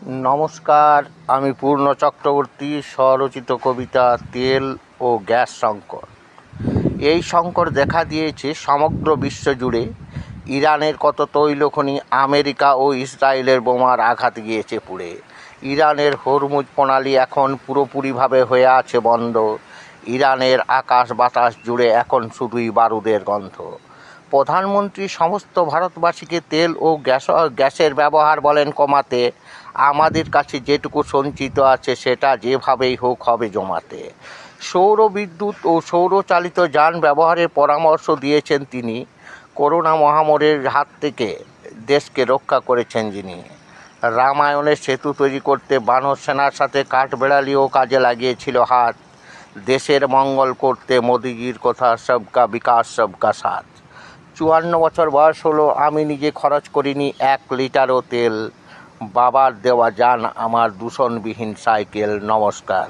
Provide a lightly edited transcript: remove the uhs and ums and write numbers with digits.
নমস্কার, আমি পূর্ণ চক্রবর্তী। স্বরচিত কবিতা তেল ও গ্যাস সংকট। এই সংকট দেখা দিয়েছে সমগ্র বিশ্ব জুড়ে। ইরানের কত তৈলখনি আমেরিকা ও ইসরায়েলের বোমার আঘাত গিয়েছে পুড়ে। ইরানের হরমুজ প্রণালী এখন পুরোপুরিভাবে হয়ে আছে বন্ধ। ইরানের আকাশ বাতাস জুড়ে এখন শুধুই বারুদের গন্ধ। প্রধানমন্ত্রী সমস্ত ভারতবাসীকে তেল ও গ্যাসের ব্যবহার বলেন কমাতে। আমাদের কাছে যেটুকু সঞ্চিত আছে সেটা যেভাবেই হোক হবে জমাতে। সৌর বিদ্যুৎ ও সৌরচালিত যান ব্যবহারের পরামর্শ দিয়েছেন তিনি। করোনা মহামারীর হাত থেকে দেশকে রক্ষা করেছেন যিনি। রামায়ণের সেতু তৈরি করতে বানর সেনার সাথে কাঠবেড়ালিও কাজে লাগিয়েছিল হাত। দেশের মঙ্গল করতে মোদিজির কথা সবকা বিকাশ সবকা সাথ। 54 বছর বয়স হলো, আমি নিজে খরচ করিনি 1 লিটারও তেল। বাবার দেওয়া যান আমার দূষণবিহীন সাইকেল। নমস্কার।